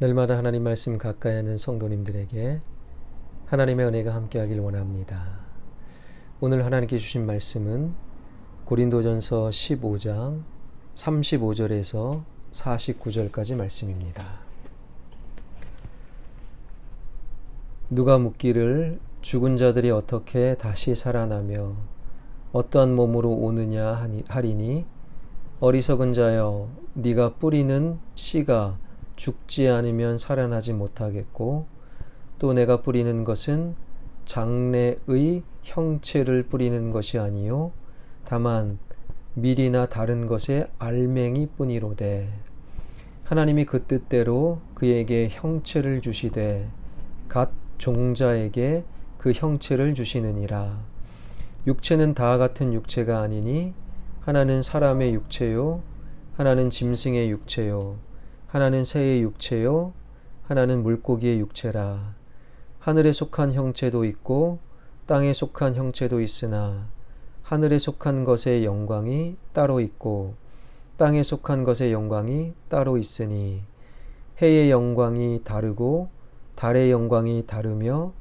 날마다 하나님 말씀 가까이 하는 성도님들에게 하나님의 은혜가 함께하길 원합니다. 오늘 하나님께 주신 말씀은 고린도전서 15장 35절에서 49절까지 말씀입니다. 누가 묻기를 죽은 자들이 어떻게 다시 살아나며 어떠한 몸으로 오느냐 하리니 어리석은 자여 네가 뿌리는 씨가 죽지 않으면 살아나지 못하겠고 또 내가 뿌리는 것은 장래의 형체를 뿌리는 것이 아니요 다만 밀이나 다른 것의 알맹이 뿐이로되 하나님이 그 뜻대로 그에게 형체를 주시되 갓 종자에게 그 형체를 주시느니라. 육체는 다 같은 육체가 아니니 하나는 사람의 육체요 하나는 짐승의 육체요 하나는 새의 육체요 하나는 물고기의 육체라. 하늘에 속한 형체도 있고 땅에 속한 형체도 있으나 하늘에 속한 것의 영광이 따로 있고 땅에 속한 것의 영광이 따로 있으니 해의 영광이 다르고 달의 영광이 다르며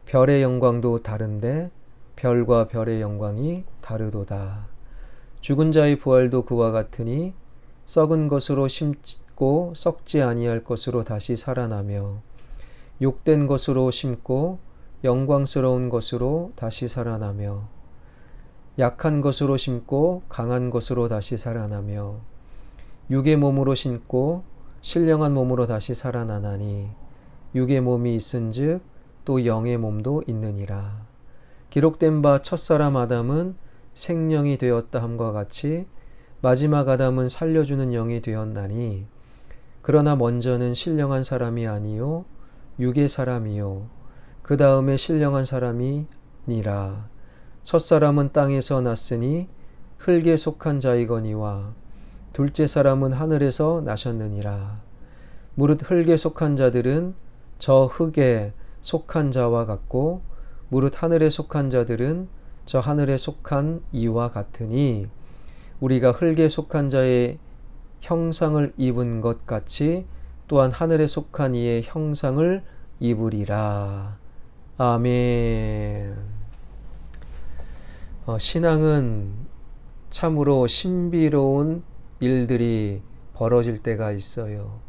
별의 영광도 다른데 별과 별의 영광이 다르도다. 죽은 자의 부활도 그와 같으니 썩은 것으로 심고 썩지 아니할 것으로 다시 살아나며 욕된 것으로 심고 영광스러운 것으로 다시 살아나며 약한 것으로 심고 강한 것으로 다시 살아나며 육의 몸으로 심고 신령한 몸으로 다시 살아나나니 육의 몸이 있은즉 또 영의 몸도 있느니라. 기록된 바 첫사람 아담은 생령이 되었다 함과 같이 마지막 아담은 살려주는 영이 되었나니 그러나 먼저는 신령한 사람이 아니요 육의 사람이요 그 다음에 신령한 사람이니라. 첫사람은 땅에서 났으니 흙에 속한 자이거니와 둘째 사람은 하늘에서 나셨느니라. 무릇 흙에 속한 자들은 저 흙에 속한 자와 같고 무릇 하늘에 속한 자들은 저 하늘에 속한 이와 같으니 우리가 흙에 속한 자의 형상을 입은 것 같이 또한 하늘에 속한 이의 형상을 입으리라. 아멘. 신앙은 참으로 신비로운 일들이 벌어질 때가 있어요.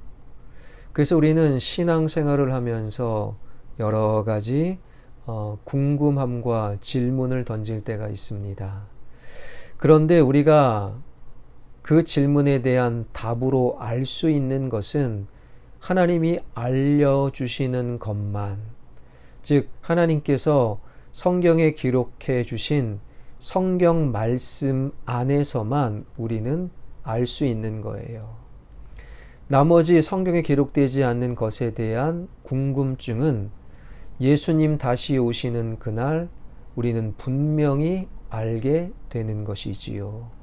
그래서 우리는 신앙생활을 하면서 여러 가지 궁금함과 질문을 던질 때가 있습니다. 그런데 우리가 그 질문에 대한 답으로 알 수 있는 것은 하나님이 알려주시는 것만, 즉 하나님께서 성경에 기록해 주신 성경 말씀 안에서만 우리는 알 수 있는 거예요. 나머지 성경에 기록되지 않는 것에 대한 궁금증은 예수님 다시 오시는 그날 우리는 분명히 알게 되는 것이지요.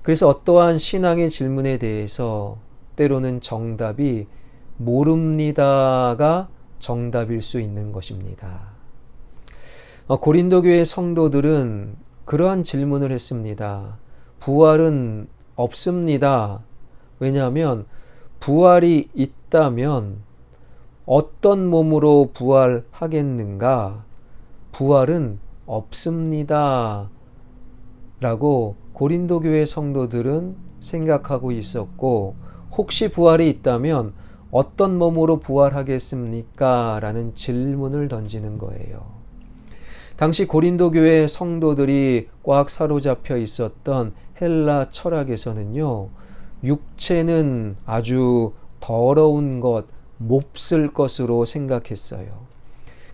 그래서 어떠한 신앙의 질문에 대해서 때로는 정답이 모릅니다가 정답일 수 있는 것입니다. 고린도 교회 성도들은 그러한 질문을 했습니다. 부활은 없습니다. 왜냐하면 부활이 있다면 어떤 몸으로 부활하겠는가? 부활은 없습니다. 라고 고린도 교회 성도들은 생각하고 있었고, 혹시 부활이 있다면 어떤 몸으로 부활하겠습니까? 라는 질문을 던지는 거예요. 당시 고린도 교회 성도들이 꽉 사로잡혀 있었던 헬라 철학에서는요, 육체는 아주 더러운 것, 몹쓸 것으로 생각했어요.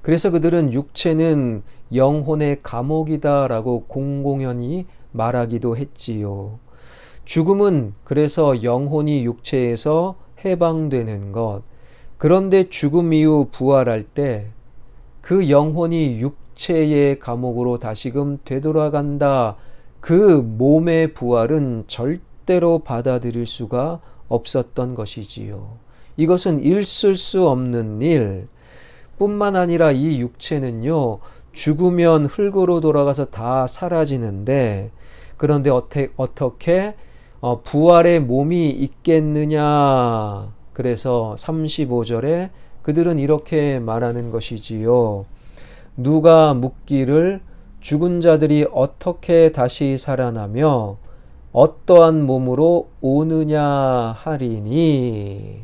그래서 그들은 육체는 영혼의 감옥이다라고 공공연히 말하기도 했지요. 죽음은 그래서 영혼이 육체에서 해방되는 것. 그런데 죽음 이후 부활할 때 그 영혼이 육체의 감옥으로 다시금 되돌아간다. 그 몸의 부활은 절대로 받아들일 수가 없었던 것이지요. 이것은 있을 수 없는 일 뿐만 아니라 이 육체는요, 죽으면 흙으로 돌아가서 다 사라지는데, 그런데 어떻게 부활의 몸이 있겠느냐? 그래서 35절에 그들은 이렇게 말하는 것이지요. 누가 묻기를 죽은 자들이 어떻게 다시 살아나며 어떠한 몸으로 오느냐 하리니.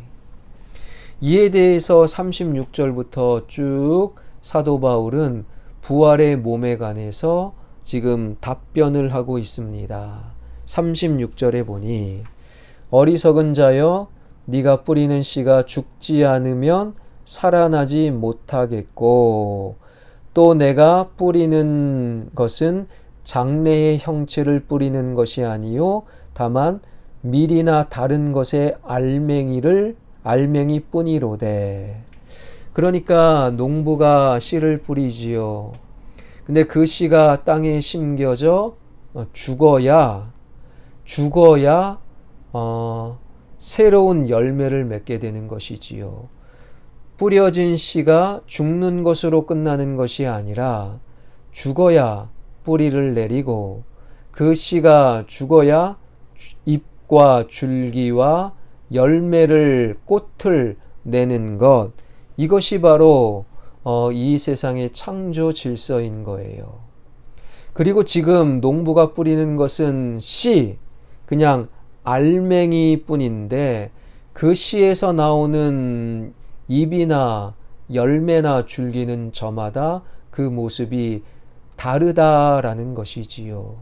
이에 대해서 36절부터 쭉 사도 바울은 부활의 몸에 관해서 지금 답변을 하고 있습니다. 36절에 보니 어리석은 자여 네가 뿌리는 씨가 죽지 않으면 살아나지 못하겠고 또 내가 뿌리는 것은 장래의 형체를 뿌리는 것이 아니요 다만 밀이나 다른 것의 알맹이 뿐이로되. 그러니까 농부가 씨를 뿌리지요. 근데 그 씨가 땅에 심겨져 죽어야 새로운 열매를 맺게 되는 것이지요. 뿌려진 씨가 죽는 것으로 끝나는 것이 아니라 죽어야 뿌리를 내리고 그 씨가 죽어야 잎과 줄기와 열매를 꽃을 내는 것, 이것이 바로 이 세상의 창조 질서인 거예요. 그리고 지금 농부가 뿌리는 것은 씨, 그냥 알맹이 뿐인데 그 씨에서 나오는 잎이나 열매나 줄기는 저마다 그 모습이 다르다라는 것이지요.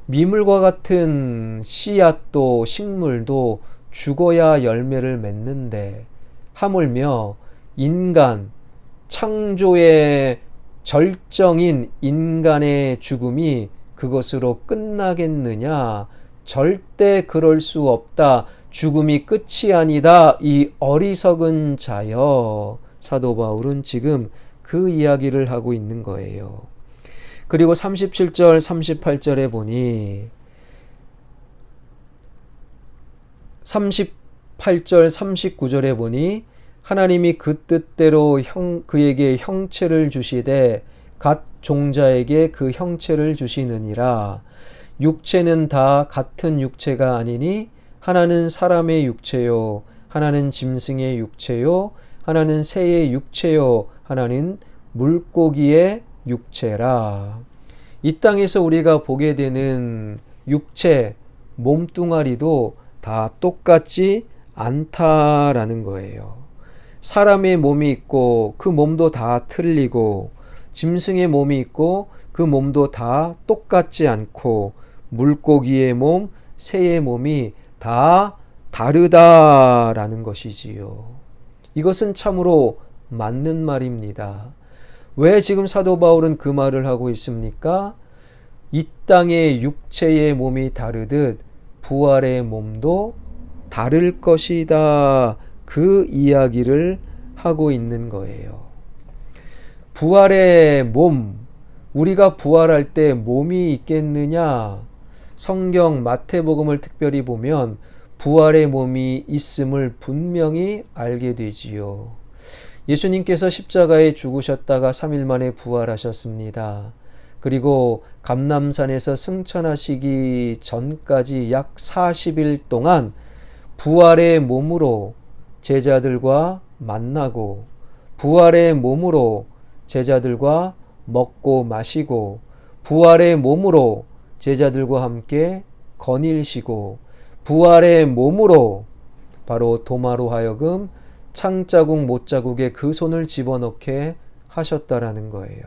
미물과 같은 씨앗도 식물도 죽어야 열매를 맺는데 하물며 인간, 창조의 절정인 인간의 죽음이 그것으로 끝나겠느냐? 절대 그럴 수 없다. 죽음이 끝이 아니다. 이 어리석은 자여. 사도 바울은 지금 그 이야기를 하고 있는 거예요. 그리고 37절, 38절에 보니 38절, 39절에 보니 하나님이 그 뜻대로 그에게 형체를 주시되 각 종자에게 그 형체를 주시느니라. 육체는 다 같은 육체가 아니니 하나는 사람의 육체요 하나는 짐승의 육체요 하나는 새의 육체요 하나는 물고기의 육체라. 이 땅에서 우리가 보게 되는 육체, 몸뚱아리도 다 똑같지 않다라는 거예요. 사람의 몸이 있고 그 몸도 다 틀리고 짐승의 몸이 있고 그 몸도 다 똑같지 않고 물고기의 몸, 새의 몸이 다 다르다라는 것이지요. 이것은 참으로 맞는 말입니다. 왜 지금 사도 바울은 그 말을 하고 있습니까? 이 땅의 육체의 몸이 다르듯 부활의 몸도 다를 것이다. 그 이야기를 하고 있는 거예요. 부활의 몸, 우리가 부활할 때 몸이 있겠느냐? 성경 마태복음을 특별히 보면 부활의 몸이 있음을 분명히 알게 되지요. 예수님께서 십자가에 죽으셨다가 3일 만에 부활하셨습니다. 그리고 감람산에서 승천하시기 전까지 약 40일 동안 부활의 몸으로 제자들과 만나고 부활의 몸으로 제자들과 먹고 마시고 부활의 몸으로 제자들과 함께 거닐시고 부활의 몸으로 바로 도마로 하여금 창자국 못자국에 그 손을 집어넣게 하셨다라는 거예요.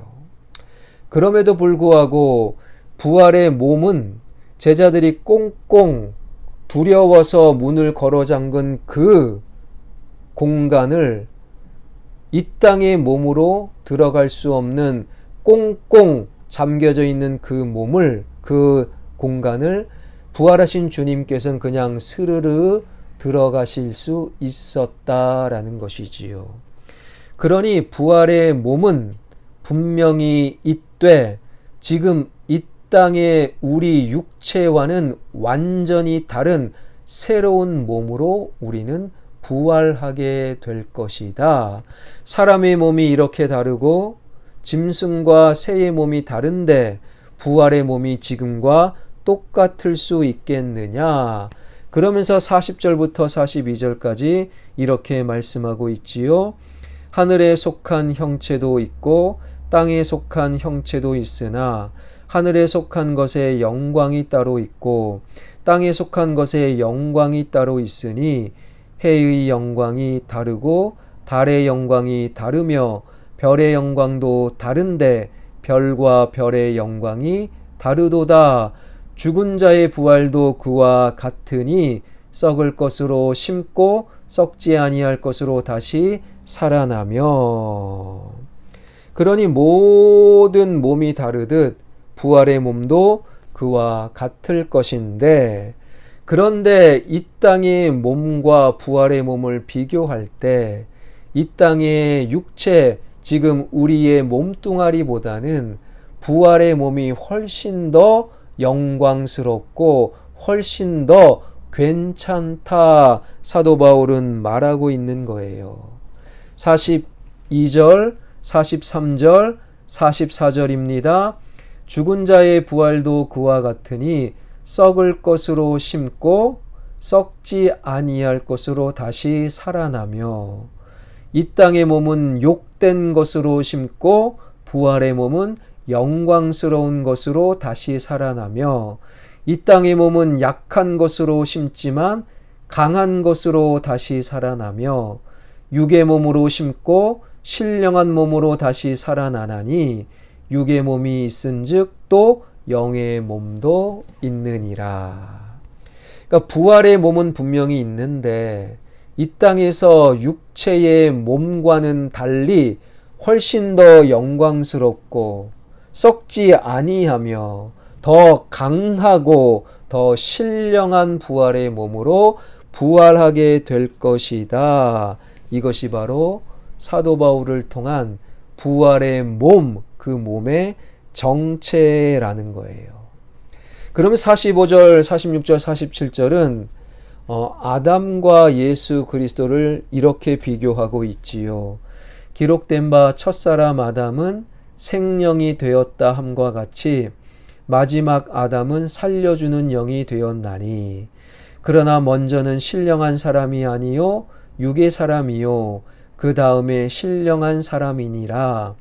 그럼에도 불구하고 부활의 몸은 제자들이 꽁꽁 두려워서 문을 걸어 잠근 그 공간을 이 땅의 몸으로 들어갈 수 없는 꽁꽁 잠겨져 있는 그 몸을, 그 공간을 부활하신 주님께서는 그냥 스르르 들어가실 수 있었다라는 것이지요. 그러니 부활의 몸은 분명히 있되 지금 이 땅의 우리 육체와는 완전히 다른 새로운 몸으로 우리는 부활하게 될 것이다. 사람의 몸이 이렇게 다르고 짐승과 새의 몸이 다른데 부활의 몸이 지금과 똑같을 수 있겠느냐? 그러면서 40절부터 42절까지 이렇게 말씀하고 있지요. 하늘에 속한 형체도 있고 땅에 속한 형체도 있으나 하늘에 속한 것의 영광이 따로 있고 땅에 속한 것의 영광이 따로 있으니 해의 영광이 다르고 달의 영광이 다르며 별의 영광도 다른데 별과 별의 영광이 다르도다. 죽은 자의 부활도 그와 같으니 썩을 것으로 심고 썩지 아니할 것으로 다시 살아나며. 그러니 모든 몸이 다르듯 부활의 몸도 그와 같을 것인데, 그런데 이 땅의 몸과 부활의 몸을 비교할 때 이 땅의 육체, 지금 우리의 몸뚱아리보다는 부활의 몸이 훨씬 더 영광스럽고 훨씬 더 괜찮다, 사도 바울은 말하고 있는 거예요. 42절, 43절, 44절입니다. 죽은 자의 부활도 그와 같으니 썩을 것으로 심고 썩지 아니할 것으로 다시 살아나며, 이 땅의 몸은 욕된 것으로 심고 부활의 몸은 영광스러운 것으로 다시 살아나며, 이 땅의 몸은 약한 것으로 심지만 강한 것으로 다시 살아나며, 육의 몸으로 심고 신령한 몸으로 다시 살아나나니 육의 몸이 있은즉 또 영의 몸도 있느니라. 그러니까 부활의 몸은 분명히 있는데 이 땅에서 육체의 몸과는 달리 훨씬 더 영광스럽고 썩지 아니하며 더 강하고 더 신령한 부활의 몸으로 부활하게 될 것이다. 이것이 바로 사도 바울을 통한 부활의 몸, 그 몸의 정체라는 거예요. 그러면 45절, 46절, 47절은 아담과 예수 그리스도를 이렇게 비교하고 있지요. 기록된 바 첫사람 아담은 생령이 되었다 함과 같이 마지막 아담은 살려주는 영이 되었나니, 그러나 먼저는 신령한 사람이 아니요 육의 사람이요 그 다음에 신령한 사람이니라.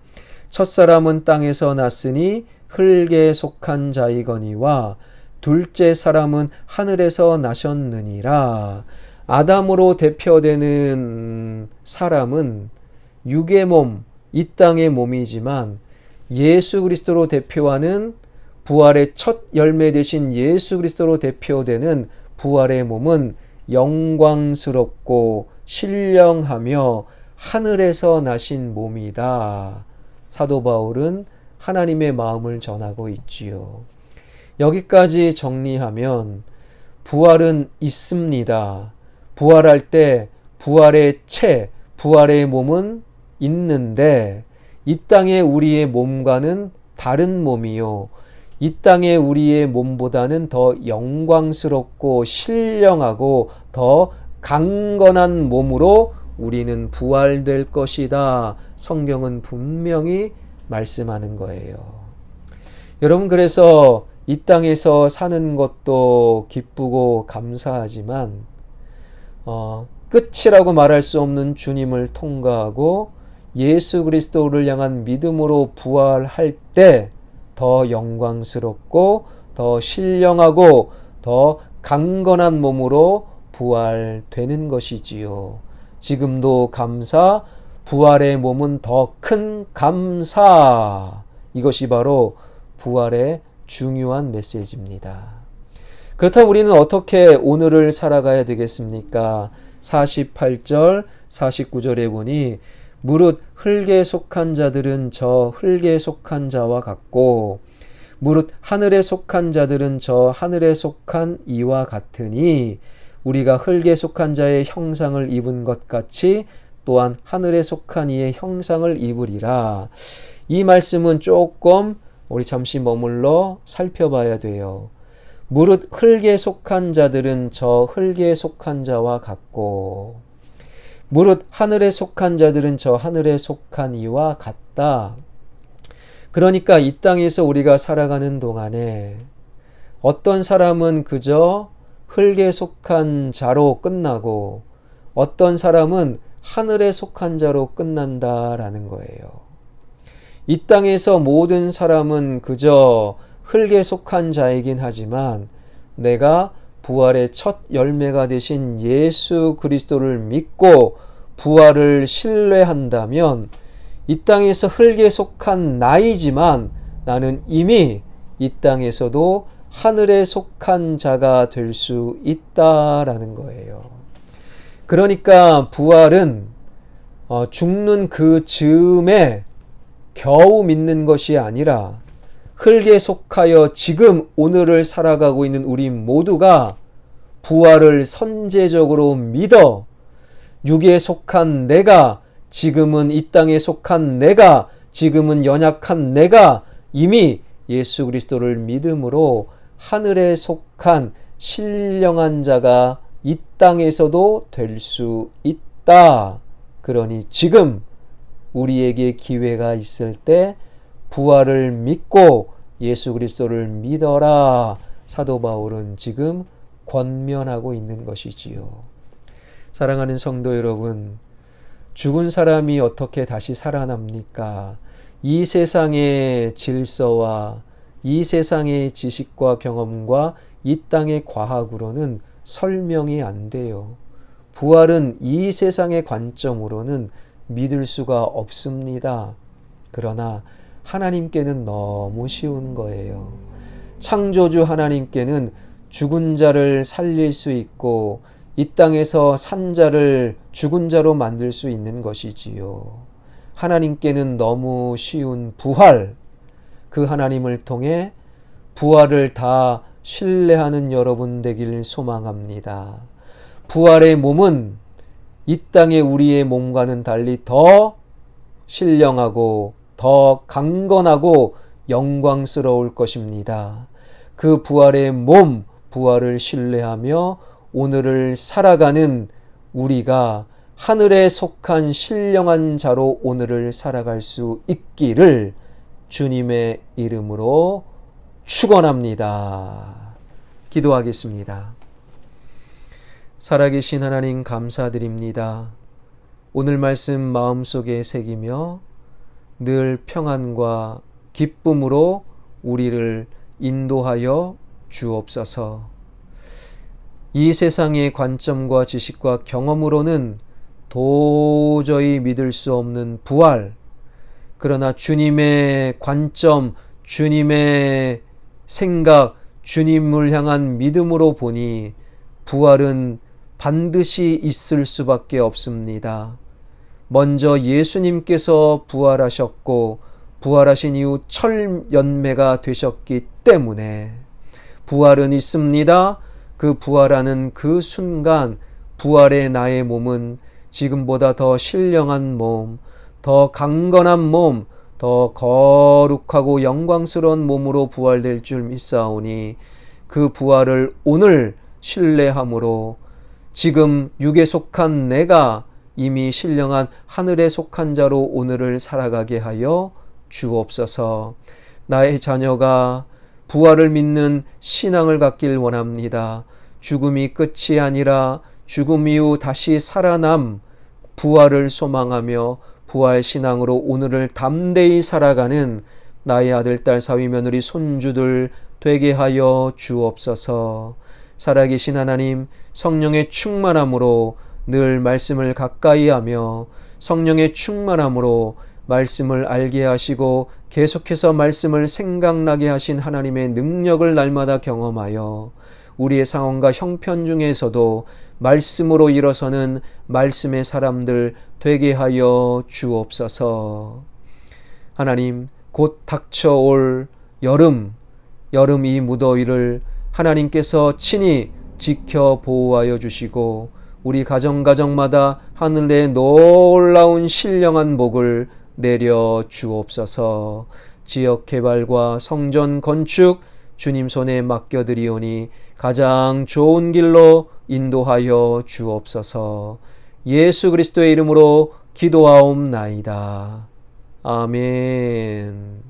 첫사람은 땅에서 났으니 흙에 속한 자이거니와 둘째 사람은 하늘에서 나셨느니라. 아담으로 대표되는 사람은 육의 몸, 이 땅의 몸이지만 예수 그리스도로 대표하는 부활의 첫 열매 되신 예수 그리스도로 대표되는 부활의 몸은 영광스럽고 신령하며 하늘에서 나신 몸이다. 사도 바울은 하나님의 마음을 전하고 있지요. 여기까지 정리하면 부활은 있습니다. 부활할 때 부활의 부활의 몸은 있는데 이 땅의 우리의 몸과는 다른 몸이요, 이 땅의 우리의 몸보다는 더 영광스럽고 신령하고 더 강건한 몸으로 우리는 부활될 것이다. 성경은 분명히 말씀하는 거예요. 여러분, 그래서 이 땅에서 사는 것도 기쁘고 감사하지만 끝이라고 말할 수 없는 주님을 통과하고 예수 그리스도를 향한 믿음으로 부활할 때 더 영광스럽고 더 신령하고 더 강건한 몸으로 부활되는 것이지요. 지금도 감사, 부활의 몸은 더 큰 감사. 이것이 바로 부활의 중요한 메시지입니다. 그렇다면 우리는 어떻게 오늘을 살아가야 되겠습니까? 48절, 49절에 보니 무릇 흙에 속한 자들은 저 흙에 속한 자와 같고 무릇 하늘에 속한 자들은 저 하늘에 속한 이와 같으니 우리가 흙에 속한 자의 형상을 입은 것 같이 또한 하늘에 속한 이의 형상을 입으리라. 이 말씀은 조금 우리 잠시 머물러 살펴봐야 돼요. 무릇 흙에 속한 자들은 저 흙에 속한 자와 같고 무릇 하늘에 속한 자들은 저 하늘에 속한 이와 같다. 그러니까 이 땅에서 우리가 살아가는 동안에 어떤 사람은 그저 흙에 속한 자로 끝나고 어떤 사람은 하늘에 속한 자로 끝난다라는 거예요. 이 땅에서 모든 사람은 그저 흙에 속한 자이긴 하지만 내가 부활의 첫 열매가 되신 예수 그리스도를 믿고 부활을 신뢰한다면 이 땅에서 흙에 속한 나이지만 나는 이미 이 땅에서도 하늘에 속한 자가 될 수 있다라는 거예요. 그러니까 부활은 죽는 그 즈음에 겨우 믿는 것이 아니라 흙에 속하여 지금 오늘을 살아가고 있는 우리 모두가 부활을 선제적으로 믿어 육에 속한 내가, 지금은 이 땅에 속한 내가, 지금은 연약한 내가 이미 예수 그리스도를 믿음으로 하늘에 속한 신령한 자가 이 땅에서도 될 수 있다. 그러니 지금 우리에게 기회가 있을 때 부활을 믿고 예수 그리스도를 믿어라. 사도 바울은 지금 권면하고 있는 것이지요. 사랑하는 성도 여러분, 죽은 사람이 어떻게 다시 살아납니까? 이 세상의 질서와 이 세상의 지식과 경험과 이 땅의 과학으로는 설명이 안 돼요. 부활은 이 세상의 관점으로는 믿을 수가 없습니다. 그러나 하나님께는 너무 쉬운 거예요. 창조주 하나님께는 죽은 자를 살릴 수 있고 이 땅에서 산 자를 죽은 자로 만들 수 있는 것이지요. 하나님께는 너무 쉬운 부활, 그 하나님을 통해 부활을 다 신뢰하는 여러분 되길 소망합니다. 부활의 몸은 이 땅의 우리의 몸과는 달리 더 신령하고 더 강건하고 영광스러울 것입니다. 그 부활의 몸, 부활을 신뢰하며 오늘을 살아가는 우리가 하늘에 속한 신령한 자로 오늘을 살아갈 수 있기를 주님의 이름으로 축원합니다. 기도하겠습니다. 살아계신 하나님 감사드립니다. 오늘 말씀 마음속에 새기며 늘 평안과 기쁨으로 우리를 인도하여 주옵소서. 이 세상의 관점과 지식과 경험으로는 도저히 믿을 수 없는 부활, 그러나 주님의 관점, 주님의 생각, 주님을 향한 믿음으로 보니 부활은 반드시 있을 수밖에 없습니다. 먼저 예수님께서 부활하셨고 부활하신 이후 철연매가 되셨기 때문에 부활은 있습니다. 그 부활하는 그 순간 부활의 나의 몸은 지금보다 더 신령한 몸, 더 강건한 몸, 더 거룩하고 영광스러운 몸으로 부활될 줄 믿사오니 그 부활을 오늘 신뢰함으로 지금 육에 속한 내가 이미 신령한 하늘에 속한 자로 오늘을 살아가게 하여 주옵소서. 나의 자녀가 부활을 믿는 신앙을 갖길 원합니다. 죽음이 끝이 아니라 죽음 이후 다시 살아남 부활을 소망하며 부활 신앙으로 오늘을 담대히 살아가는 나의 아들, 딸, 사위, 며느리, 손주들 되게 하여 주옵소서. 살아계신 하나님, 성령의 충만함으로 늘 말씀을 가까이 하며 성령의 충만함으로 말씀을 알게 하시고 계속해서 말씀을 생각나게 하신 하나님의 능력을 날마다 경험하여 우리의 상황과 형편 중에서도 말씀으로 일어서는 말씀의 사람들 되게 하여 주옵소서. 하나님, 곧 닥쳐올 여름 이 무더위를 하나님께서 친히 지켜 보호하여 주시고 우리 가정마다 하늘에 놀라운 신령한 복을 내려 주옵소서. 지역 개발과 성전 건축 주님 손에 맡겨드리오니 가장 좋은 길로 인도하여 주옵소서. 예수 그리스도의 이름으로 기도하옵나이다. 아멘.